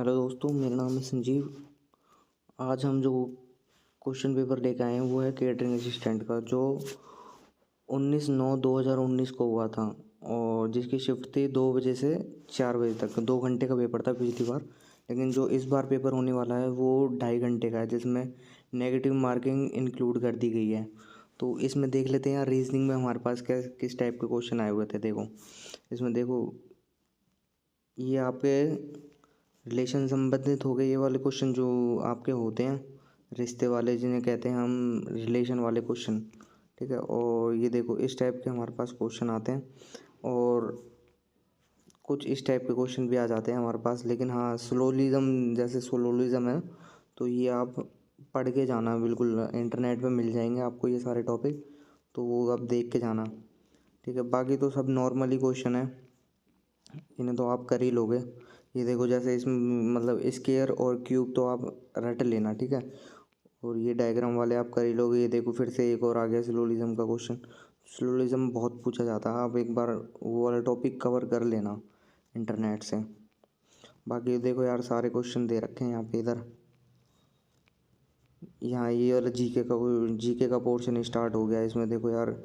Hello दोस्तों, मेरा नाम है संजीव। आज हम जो क्वेश्चन पेपर लेकर आए हैं वो है केटरिंग असिस्टेंट का, जो 19/9/2019 को हुआ था और जिसकी शिफ्ट थी 2 बजे से 4 बजे तक। 2 घंटे का पेपर था पिछली बार, लेकिन जो इस बार पेपर होने वाला है वो 2.5 घंटे का है, जिसमें नेगेटिव मार्किंग इंक्लूड कर दी गई है। तो इसमें देख लेते हैं यार, रीजनिंग में हमारे पास किस टाइप के क्वेश्चन आए हुए थे। देखो इसमें, देखो ये आपके रिलेशन संबंधित हो गए, ये वाले क्वेश्चन जो आपके होते हैं रिश्ते वाले, जिन्हें कहते हैं हम रिलेशन वाले क्वेश्चन, ठीक है। और ये देखो इस टाइप के हमारे पास क्वेश्चन आते हैं, और कुछ इस टाइप के क्वेश्चन भी आ जाते हैं हमारे पास। लेकिन हाँ, स्लोलिज्म, जैसे स्लोलिज्म है तो ये आप पढ़ के जाना, बिल्कुल इंटरनेट पे मिल जाएंगे आपको ये सारे टॉपिक, तो वो आप देख के जाना, ठीक है। बाकी तो सब नॉर्मली क्वेश्चन है, इन्हें तो आप कर ही लोगे। ये देखो, जैसे इसमें मतलब स्क्वायर और क्यूब तो आप रट लेना, ठीक है। और ये डायग्राम वाले आप कर ही लोगे। ये देखो फिर से एक और आ गया स्लोलिज्म का क्वेश्चन। स्लोलिज्म बहुत पूछा जाता है, आप एक बार वो वाला टॉपिक कवर कर लेना इंटरनेट से। बाकी देखो यार, सारे क्वेश्चन दे रखे हैं यहाँ पे। इधर यहाँ ये वाला जीके का पोर्शन स्टार्ट हो गया। इसमें देखो यार,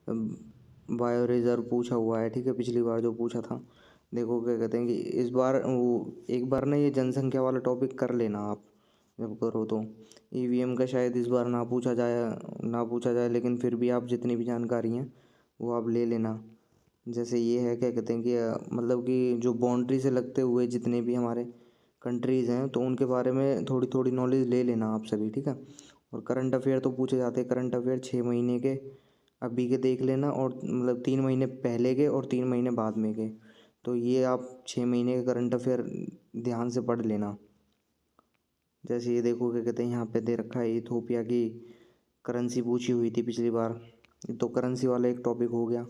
बायो रिजर्व पूछा हुआ है, ठीक है, पिछली बार जो पूछा था। देखो क्या कहते हैं कि इस बार वो एक बार ना ये जनसंख्या वाला टॉपिक कर लेना आप, जब करो तो। ईवीएम का शायद इस बार ना पूछा जाए, लेकिन फिर भी आप जितनी भी जानकारी हैं वो आप ले लेना। जैसे ये है, क्या कहते हैं कि मतलब कि जो बाउंड्री से लगते हुए जितने भी हमारे कंट्रीज़ हैं, तो उनके बारे में थोड़ी थोड़ी नॉलेज ले लेना आप सभी, ठीक है। और करंट अफेयर तो पूछे जाते हैं। करंट अफेयर 6 महीने के अभी के देख लेना, और मतलब 3 महीने पहले के और 3 महीने बाद में के। तो ये आप 6 महीने के करंट अफेयर ध्यान से पढ़ लेना। जैसे ये देखो, क्या कहते हैं, यहाँ पे दे रखा है इथोपिया की करेंसी पूछी हुई थी पिछली बार, तो करेंसी वाला एक टॉपिक हो गया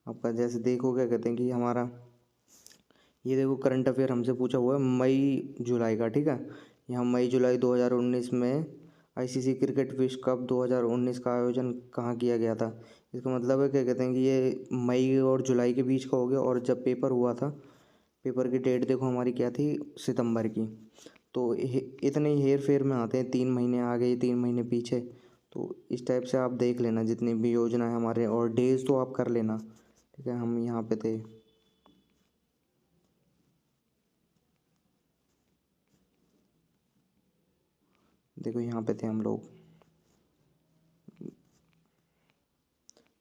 आपका। जैसे देखो, क्या कहते हैं कि हमारा ये देखो करंट अफेयर हमसे पूछा हुआ है मई जुलाई का, ठीक है। यहाँ मई जुलाई 2019 में आईसीसी क्रिकेट विश्व कप 2019 का आयोजन कहाँ किया गया था। इसका मतलब है, क्या कहते हैं कि ये मई और जुलाई के बीच का हो गया, और जब पेपर हुआ था, पेपर की डेट देखो हमारी क्या थी, सितंबर की। तो इतने ही हेर फेर में आते हैं, 3 महीने आगे 3 महीने पीछे। तो इस टाइप से आप देख लेना जितनी भी योजना है हमारे, और डेज तो आप कर लेना, ठीक है। हम यहाँ पे थे, देखो यहाँ पे थे हम लोग।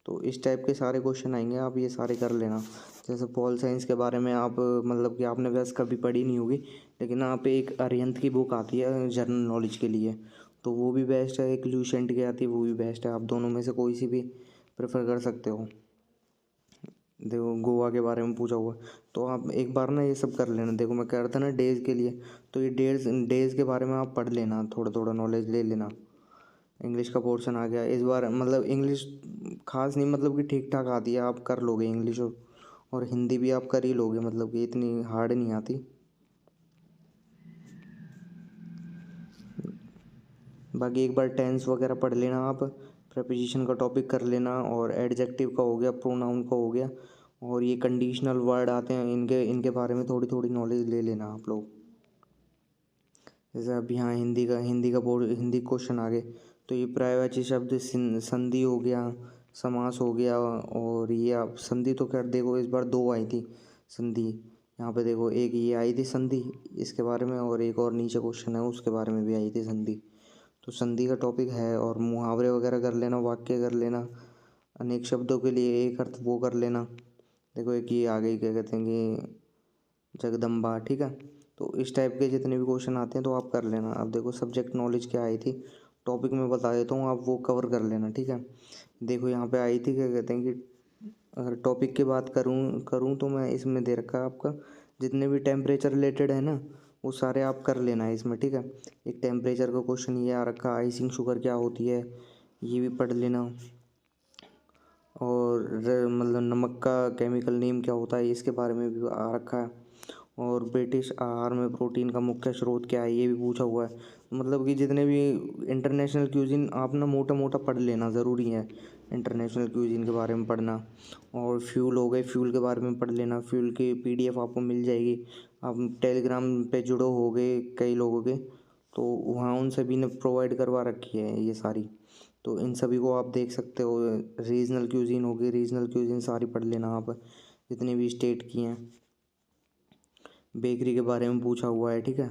तो इस टाइप के सारे क्वेश्चन आएंगे, आप ये सारे कर लेना। जैसे पॉल साइंस के बारे में आप मतलब कि आपने वैसे कभी पढ़ी नहीं होगी, लेकिन आप एक अरिहंत की बुक आती है जनरल नॉलेज के लिए, तो वो भी बेस्ट है। एक ल्यूसेंट की आती है, वो भी बेस्ट है। आप दोनों में से कोई सी भी प्रेफर कर सकते हो। देखो गोवा के बारे में पूछा हुआ है, तो आप एक बार ना ये सब कर लेना। देखो मैं कह रहा था ना डेज के लिए, तो ये डेज के बारे में आप पढ़ लेना, थोड़ा थोड़ा नॉलेज ले लेना। इंग्लिश का पोर्शन आ गया इस बार, मतलब इंग्लिश खास नहीं, मतलब कि ठीक ठाक आती है, आप कर लोगे इंग्लिश। और हिंदी भी आप कर ही लोगे, मतलब कि इतनी हार्ड नहीं आती। बाकी एक बार टेंस वगैरह पढ़ लेना आप, प्रपोजिशन का टॉपिक कर लेना, और एडजेक्टिव का हो गया, प्रोनाउन का हो गया, और ये कंडीशनल वर्ड आते हैं, इनके इनके बारे में थोड़ी थोड़ी नॉलेज ले लेना आप लोग। जैसे अब यहाँ हिंदी क्वेश्चन आ गए, तो ये पर्यायवाची शब्द संधि हो गया, समास हो गया। और ये आप संधि तो खैर देखो इस बार 2 आई थी संधि। यहाँ पे देखो एक ये आई थी संधि इसके बारे में, और एक और नीचे क्वेश्चन है उसके बारे में भी आई थी संधि। तो संधि का टॉपिक है, और मुहावरे वगैरह कर लेना, वाक्य कर लेना, अनेक शब्दों के लिए एक अर्थ वो कर लेना। देखो एक ये आ गई, क्या कहते हैं कि जगदम्बा, ठीक है। तो इस टाइप के जितने भी क्वेश्चन आते हैं तो आप कर लेना। अब देखो सब्जेक्ट नॉलेज क्या आई थी, टॉपिक में बता देता हूँ, आप वो कवर कर लेना, ठीक है। देखो यहाँ पे आई थी, क्या कहते हैं कि अगर टॉपिक की बात करूँ करूँ तो मैं इसमें दे रखा है आपका, जितने भी टेम्परेचर रिलेटेड है ना वो सारे आप कर लेना है इसमें, ठीक है। एक टेम्परेचर का क्वेश्चन ये आ रखा, आइसिंग शुगर क्या होती है, ये भी पढ़ लेना। और मतलब नमक का केमिकल नेम क्या होता है, इसके बारे में भी आ रखा है। और ब्रिटिश आहार में प्रोटीन का मुख्य स्रोत क्या है, ये भी पूछा हुआ है। मतलब कि जितने भी इंटरनेशनल क्यूजिन आप ना मोटा मोटा पढ़ लेना ज़रूरी है, इंटरनेशनल क्यूजीन के बारे में पढ़ना। और फ्यूल हो गए, फ्यूल के बारे में पढ़ लेना। फ्यूल की PDF आपको मिल जाएगी। आप टेलीग्राम पे जुड़ो हो गए कई लोगों के, तो वहाँ उन सभी ने प्रोवाइड करवा रखी है ये सारी, तो इन सभी को आप देख सकते हो। रीजनल क्यूजीन होगी, रीजनल क्यूजीन सारी पढ़ लेना आप, जितनी भी स्टेट की हैं। बेकरी के बारे में पूछा हुआ है, ठीक है।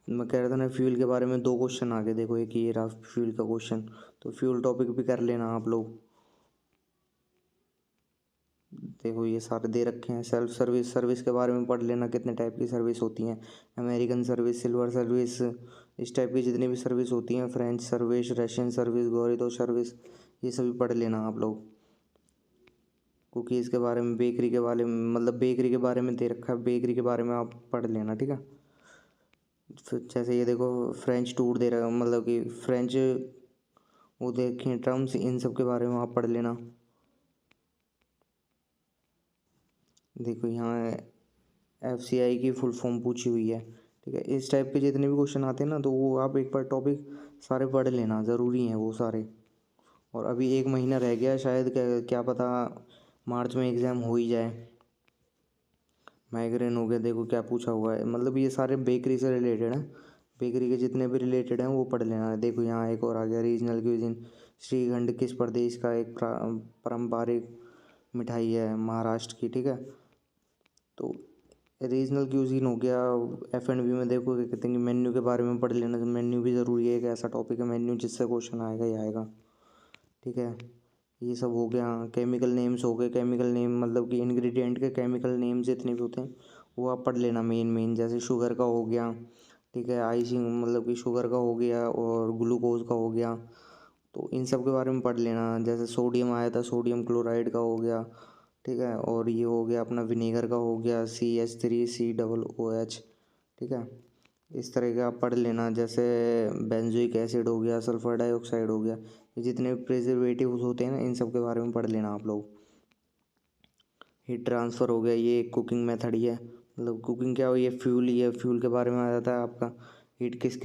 मैं कह रहा था ना, फ्यूल के बारे में 2 क्वेश्चन आ गए, देखो एक ये रहा फ्यूल का क्वेश्चन, तो फ्यूल टॉपिक भी कर लेना आप लोग। देखो ये सारे दे रखे हैं। सेल्फ सर्विस, सर्विस के बारे में पढ़ लेना, कितने टाइप की सर्विस होती हैं। अमेरिकन सर्विस, सिल्वर सर्विस, इस टाइप की जितनी भी सर्विस होती हैं, French service, Russian service, gueridon service, ये सभी पढ़ लेना आप लोग। कुकीज़ के बारे में, बेकरी के बारे में, मतलब बेकरी के बारे में दे रखा है, बेकरी के बारे में आप पढ़ लेना, ठीक है। फिर जैसे ये देखो फ्रेंच टूर दे रहा है, मतलब कि फ्रेंच वो देखें टर्म्स, इन सब के बारे में आप पढ़ लेना। देखो यहाँ FCI की फुल फॉर्म पूछी हुई है, ठीक है। इस टाइप के जितने भी क्वेश्चन आते हैं ना, तो वो आप एक बार टॉपिक सारे पढ़ लेना, ज़रूरी हैं वो सारे। और अभी 1 महीना रह गया शायद, क्या पता मार्च में एग्ज़ाम हो ही जाए। माइग्रेन हो गया, देखो क्या पूछा हुआ है, मतलब ये सारे बेकरी से रिलेटेड हैं। बेकरी के जितने भी रिलेटेड हैं वो पढ़ लेना। देखो यहाँ एक और आ गया, रीजनल क्यूजिन। श्रीखंड किस प्रदेश का एक पारंपरिक मिठाई है? महाराष्ट्र की, ठीक है। तो रीजनल क्यूजिन हो गया। F&B में देखो क्या कहते हैं कि मेन्यू के बारे में पढ़ लेना, तो मेन्यू भी ज़रूरी है, एक ऐसा टॉपिक है मेन्यू जिससे क्वेश्चन आएगा ही आएगा, ठीक है। ये सब हो गया। केमिकल नेम्स हो गए, केमिकल नेम मतलब कि इंग्रेडिएंट के केमिकल नेम्स जितने भी होते हैं वो आप पढ़ लेना, मेन जैसे शुगर का हो गया, ठीक है। आइसिंग मतलब कि शुगर का हो गया, और ग्लूकोज का हो गया, तो इन सब के बारे में पढ़ लेना। जैसे सोडियम आया था, सोडियम क्लोराइड का हो गया, ठीक है। और ये हो गया अपना विनेगर का हो गया, CH3COOH, ठीक है। इस तरह का आप पढ़ लेना। जैसे बेंजोइक एसिड हो गया, सल्फर डाइऑक्साइड हो गया, ये जितने प्रिजर्वेटिव्स होते हैं ना, इन सब के बारे में पढ़ लेना आप लोग। हीट ट्रांसफ़र हो गया, ये एक कुकिंग मेथड ही है, मतलब कुकिंग क्या हो, ये फ्यूल ही है। फ्यूल के बारे में आ जाता है आपका, हीट किस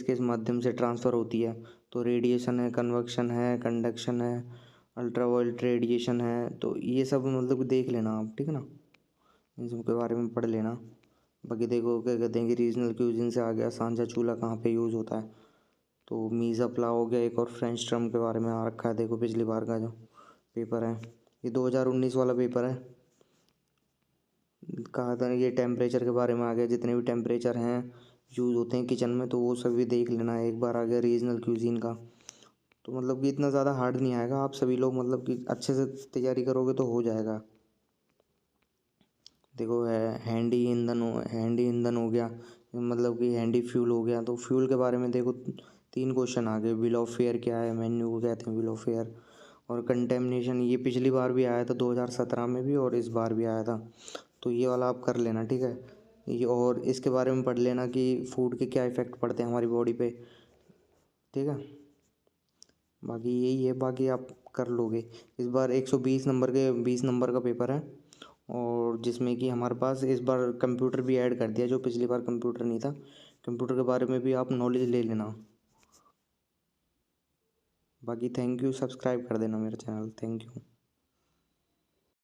किस माध्यम से ट्रांसफ़र होती है, तो रेडिएशन है, कन्वक्शन है, कंडक्शन है, अल्ट्रावायलेट रेडिएशन है, तो ये सब मतलब देख लेना आप, ठीक है ना। इन सब के बारे में पढ़ लेना। बाकी देखो क्या कहते हैं कि रीजनल क्यूजिन से आ गया, सांझा चूल्हा कहाँ पे यूज़ होता है, तो मीज़ा पुलाव हो गया एक। और फ्रेंच ड्रम के बारे में आ रखा है, देखो पिछली बार का जो पेपर है, ये 2019 वाला पेपर है। कहा था ये टेम्परेचर के बारे में आ गया, जितने भी टेम्परेचर हैं यूज़ होते हैं किचन में, तो वो सभी देख लेना। एक बार आ गया रीजनल क्यूजीन का, तो मतलब कि इतना ज़्यादा हार्ड नहीं आएगा, आप सभी लोग मतलब कि अच्छे से तैयारी करोगे तो हो जाएगा। देखो है हैंडी ईंधन हो गया, मतलब कि हैंडी फ्यूल हो गया, तो फ्यूल के बारे में देखो 3 क्वेश्चन आ गए। बिल ऑफ फेयर क्या है, मेन्यू को कहते हैं बिल ऑफ फेयर। और कंटेमिनेशन, ये पिछली बार भी आया था 2017 में भी, और इस बार भी आया था, तो ये वाला आप कर लेना, ठीक है। ये और इसके बारे में पढ़ लेना कि फूड के क्या इफ़ेक्ट पड़ते हैं हमारी बॉडी पे, ठीक है। बाकी यही है, बाकी आप कर लोगे। इस बार 20 नंबर का पेपर है, और जिसमें कि हमारे पास इस बार कंप्यूटर भी ऐड कर दिया, जो पिछली बार कंप्यूटर नहीं था। कंप्यूटर के बारे में भी आप नॉलेज ले लेना। बाकी थैंक यू, सब्सक्राइब कर देना मेरा चैनल, थैंक यू।